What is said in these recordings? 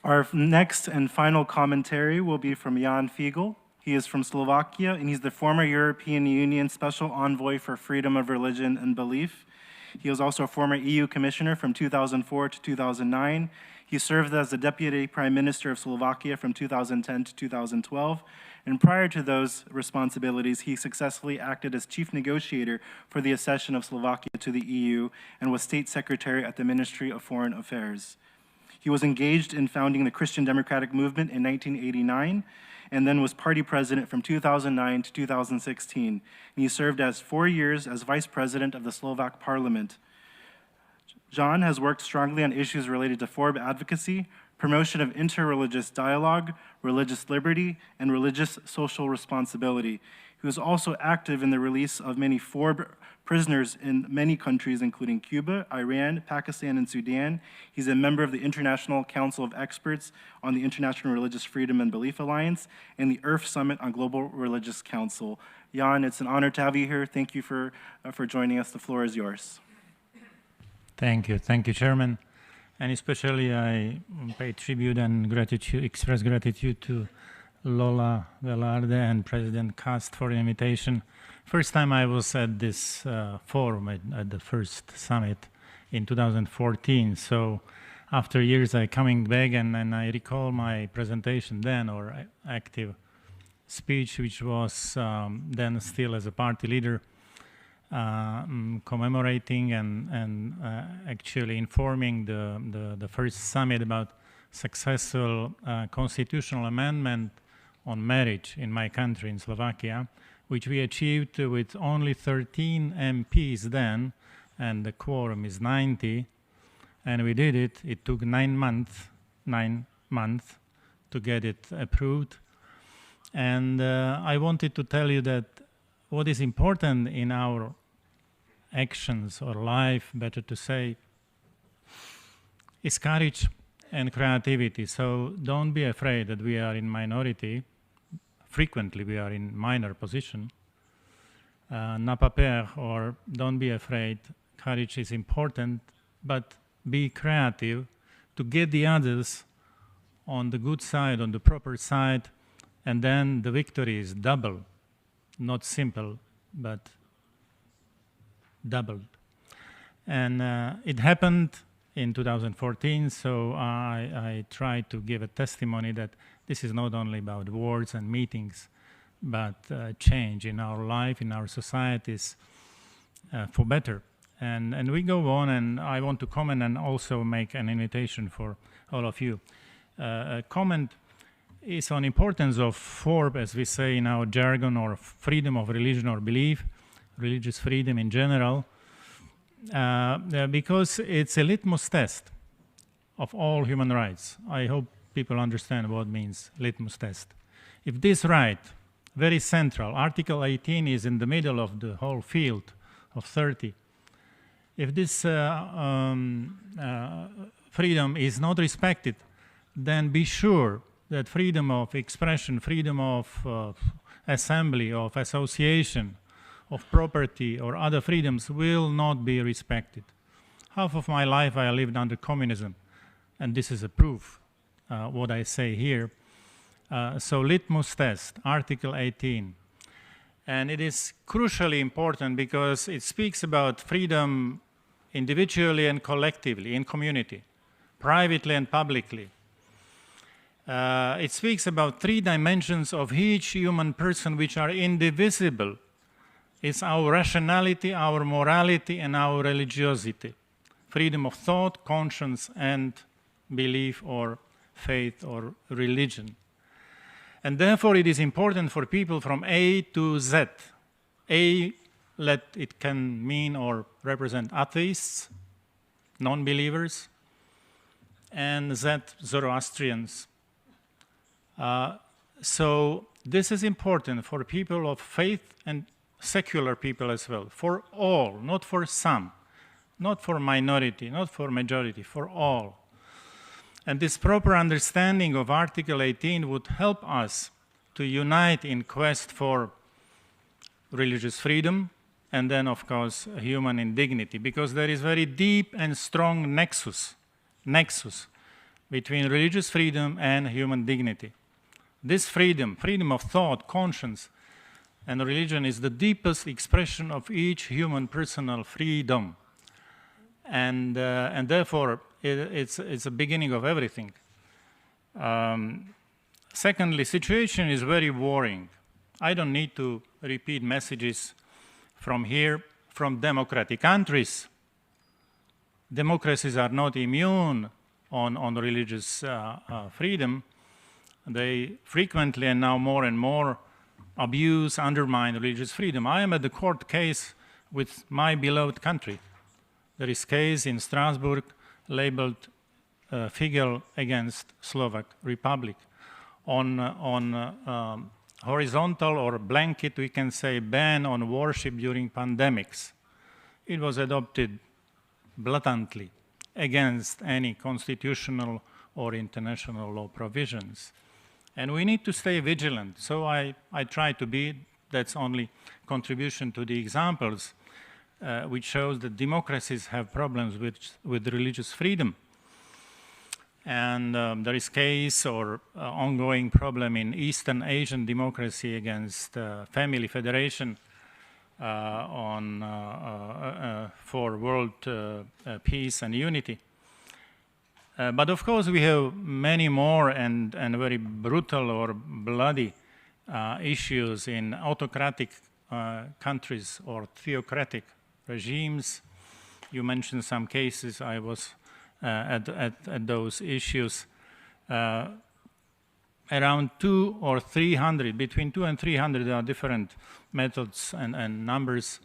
Our next and final commentary will be from Ján Figeľ. He is from Slovakia, and he's the former European Union Special Envoy for Freedom of Religion and Belief. He was also a former EU Commissioner from 2004 to 2009. He served as the Deputy Prime Minister of Slovakia from 2010 to 2012. And prior to those responsibilities, he successfully acted as chief negotiator for the accession of Slovakia to the EU and was state secretary at the Ministry of Foreign Affairs. He was engaged in founding the Christian Democratic Movement in 1989 and then was party president from 2009 to 2016. And he served as 4 years as vice president of the Slovak Parliament. Ján has worked strongly on issues related to FORB advocacy, promotion of interreligious dialogue, religious liberty, and religious social responsibility. He was also active in the release of many FORB prisoners in many countries, including Cuba, Iran, Pakistan, and Sudan. He's a member of the International Council of Experts on the International Religious Freedom and Belief Alliance and the EARF Summit on Global Religious Council. Ján, it's an honor to have you here. Thank you for joining us. The floor is yours. Thank you, Chairman. And especially I pay tribute and express gratitude to Lola Velarde and President Kast for the invitation. First time I was at this forum at the first summit in 2014. So after years I coming back and I recall my presentation then, or active speech, which was then still as a party leader, commemorating and actually informing the first summit about successful constitutional amendment on marriage in my country, in Slovakia, which we achieved with only 13 MPs then, and the quorum is 90, and we did it. It took 9 months to get it approved. And I wanted to tell you that what is important in our actions or life, better to say, is courage and creativity. So don't be afraid that we are in minority. Frequently we are in minor position. N'a pas peur, or don't be afraid. Courage is important, but be creative to get the others on the good side, on the proper side, and then the victory is double. Not simple, but doubled. And it happened in 2014, so I tried to give a testimony that this is not only about words and meetings, but change in our life, in our societies, for better. And we go on, and I want to comment and also make an invitation for all of you. A comment is on importance of FORB, as we say in our jargon, or freedom of religion or belief, religious freedom in general, because it's a litmus test of all human rights. I hope people understand what means litmus test. If this right, very central, Article 18 is in the middle of the whole field of 30. If this freedom is not respected, then be sure that freedom of expression, freedom of assembly, of association, of property, or other freedoms will not be respected. Half of my life I lived under communism, and this is a proof, what I say here. So litmus test, Article 18. And it is crucially important because it speaks about freedom individually and collectively, in community, privately and publicly. It speaks about 3 dimensions of each human person which are indivisible. It's our rationality, our morality, and our religiosity. Freedom of thought, conscience, and belief or faith or religion. And therefore it is important for people from A to Z. A, it can mean or represent atheists, non-believers, and Z, Zoroastrians. So this is important for people of faith and secular people as well, for all, not for some, not for minority, not for majority, for all. And this proper understanding of Article 18 would help us to unite in quest for religious freedom and then, of course, human indignity, because there is very deep and strong nexus between religious freedom and human dignity. This freedom, freedom of thought, conscience, and religion is the deepest expression of each human personal freedom. And therefore, it's a beginning of everything. Secondly, situation is very worrying. I don't need to repeat messages from here, from democratic countries. Democracies are not immune on religious freedom. They frequently and now more and more abuse, undermine religious freedom. I am at the court case with my beloved country. There is case in Strasbourg labeled Figeľ against Slovak Republic. On horizontal or blanket, we can say, ban on worship during pandemics. It was adopted blatantly against any constitutional or international law provisions. And we need to stay vigilant. So I try to be. That's only contribution to the examples, which shows that democracies have problems with religious freedom. And there is case or ongoing problem in Eastern Asian democracy against Family Federation for world peace and unity. But of course, we have many more and very brutal or bloody issues in autocratic countries or theocratic regimes. You mentioned some cases. I was at those issues. Around 200 or 300, between 200 and 300, there are different methods and numbers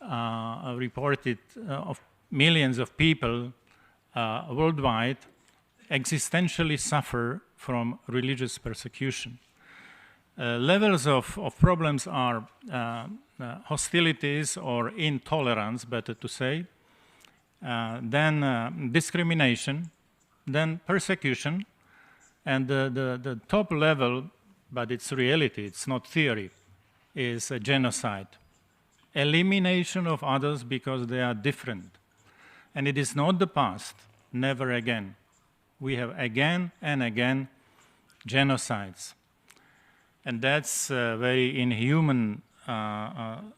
reported of millions of people worldwide existentially suffer from religious persecution. Levels of problems are hostilities or intolerance, better to say, then discrimination, then persecution, and the top level, but it's reality, it's not theory, is a genocide. Elimination of others because they are different. And it is not the past, never again. We have again and again genocides. And that's very inhuman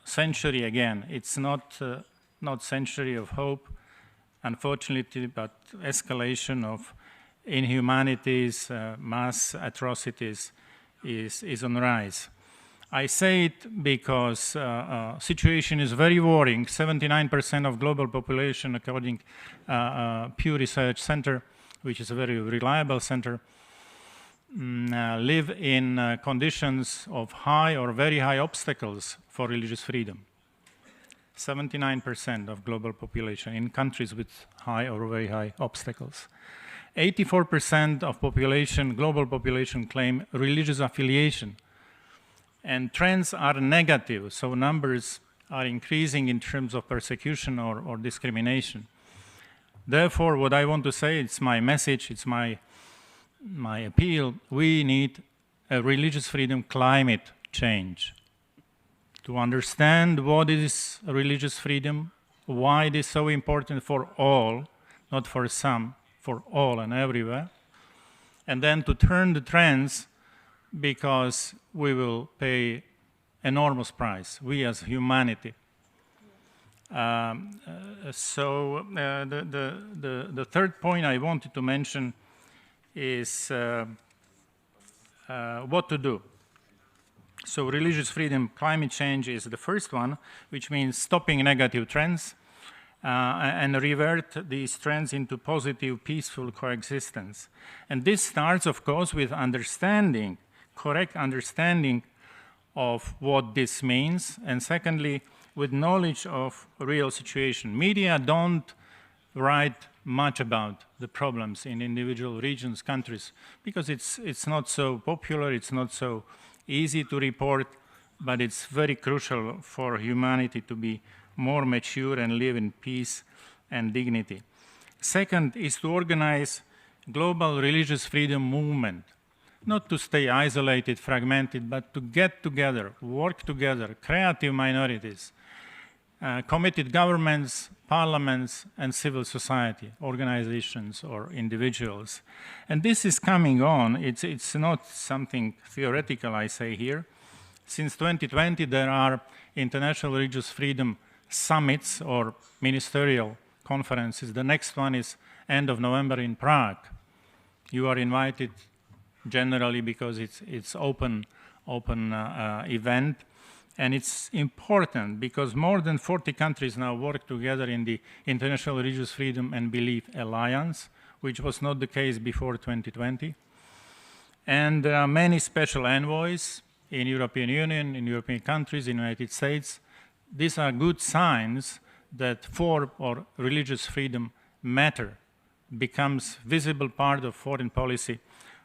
century again. It's not century of hope, unfortunately, but escalation of inhumanities, mass atrocities is on rise. I say it because situation is very worrying. 79% of global population, according Pew Research Center, which is a very reliable center, live in conditions of high or very high obstacles for religious freedom. 79% of global population in countries with high or very high obstacles. 84% of population, global population, claim religious affiliation. And trends are negative, so numbers are increasing in terms of persecution or discrimination. Therefore, what I want to say, it's my message, it's my appeal, we need a religious freedom climate change. To understand what is religious freedom, why it is so important for all, not for some, for all and everywhere, and then to turn the trends, because we will pay enormous price, we as humanity. So the third point I wanted to mention is what to do. So religious freedom, climate change is the first one, which means stopping negative trends and revert these trends into positive, peaceful coexistence. And this starts, of course, with understanding, correct understanding of what this means, and secondly, with knowledge of real situation. Media don't write much about the problems in individual regions, countries, because it's not so popular, it's not so easy to report, but it's very crucial for humanity to be more mature and live in peace and dignity. Second is to organize global religious freedom movement, not to stay isolated, fragmented, but to get together, work together, creative minorities, committed governments, parliaments and civil society, organizations or individuals. And this is coming on. It's not something theoretical, I say here. Since 2020, there are international religious freedom summits or ministerial conferences. The next one is end of November in Prague. You are invited generally because it's open event. And it's important because more than 40 countries now work together in the International Religious Freedom and Belief Alliance, which was not the case before 2020. And there are many special envoys in European Union, in European countries, in the United States. These are good signs that for or religious freedom matter becomes visible part of foreign policy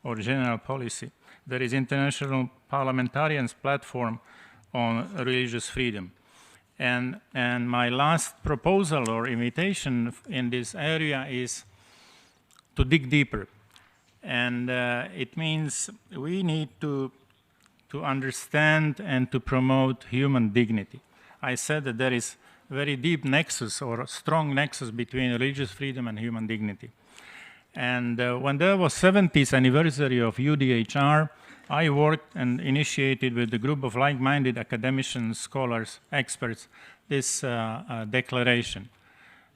or general policy. There is International Parliamentarians Platform on religious freedom. And my last proposal or invitation in this area is to dig deeper. And it means we need to understand and to promote human dignity. I said that there is a very deep nexus or a strong nexus between religious freedom and human dignity. And when there was 70th anniversary of UDHR, I worked and initiated with a group of like-minded academicians, scholars, experts, this declaration.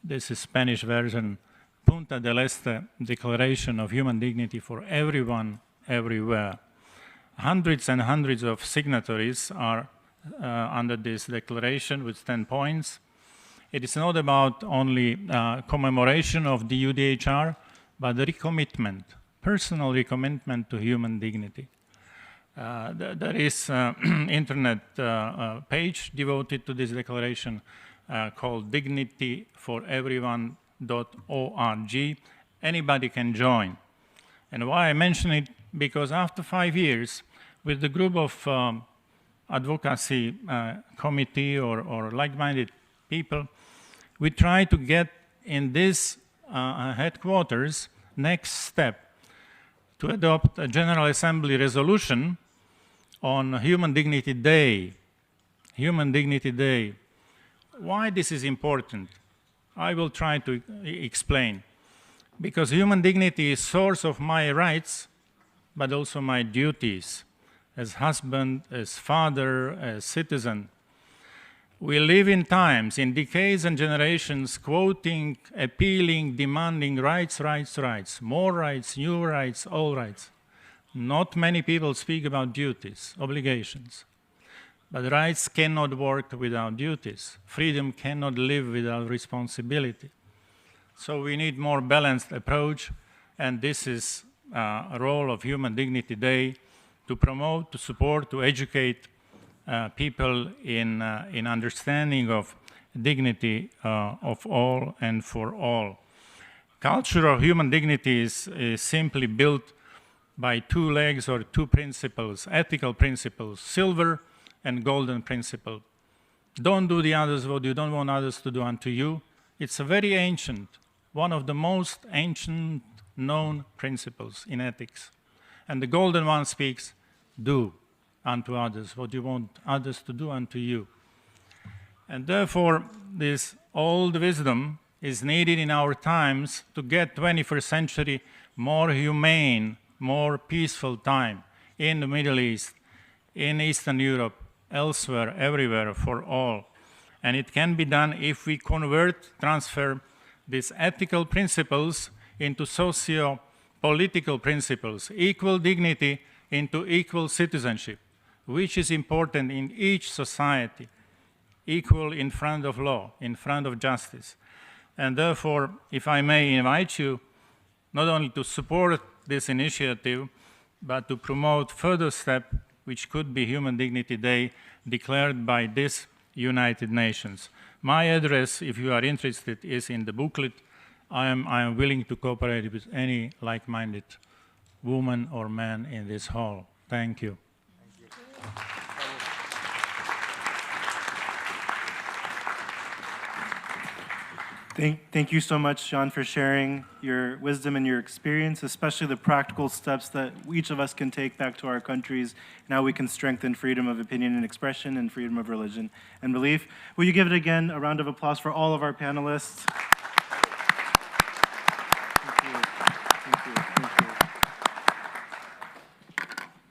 This is Spanish version, Punta del Este Declaration of Human Dignity for Everyone, Everywhere. Hundreds and hundreds of signatories are under this declaration with 10 points. It is not about only commemoration of the UDHR, but the recommitment, personal recommitment to human dignity. There is an internet page devoted to this declaration called dignityforeveryone.org. Anybody can join. And why I mention it? Because after 5 years, with the group of advocacy committee or like-minded people, we try to get in this headquarters next step to adopt a General Assembly resolution on Human Dignity Day. Human Dignity Day. Why this is important? I will try to explain. Because human dignity is source of my rights, but also my duties as husband, as father, as citizen. We live in times, in decades and generations, quoting, appealing, demanding rights, rights, rights, more rights, new rights, all rights. Not many people speak about duties, obligations. But rights cannot work without duties. Freedom cannot live without responsibility. So we need more balanced approach, and this is a role of Human Dignity Day to promote, to support, to educate people in understanding of dignity of all and for all. Culture of human dignity is simply built by two legs or two principles, ethical principles, silver and golden principle. Don't do the others what you don't want others to do unto you. It's a very ancient, one of the most ancient known principles in ethics. And the golden one speaks, do unto others what you want others to do unto you. And therefore, this old wisdom is needed in our times to get 21st century more humane, more peaceful time in the Middle East, in Eastern Europe, elsewhere, everywhere, for all. And it can be done if we transfer these ethical principles into socio-political principles, equal dignity into equal citizenship, which is important in each society, equal in front of law, in front of justice. And therefore, if I may invite you not only to support this initiative, but to promote further step, which could be Human Dignity Day, declared by this United Nations. My address, if you are interested, is in the booklet. I am willing to cooperate with any like-minded woman or man in this hall. Thank you. Thank you so much, Ján, for sharing your wisdom and your experience, especially the practical steps that each of us can take back to our countries, and how we can strengthen freedom of opinion and expression and freedom of religion and belief. Will you give it again a round of applause for all of our panelists?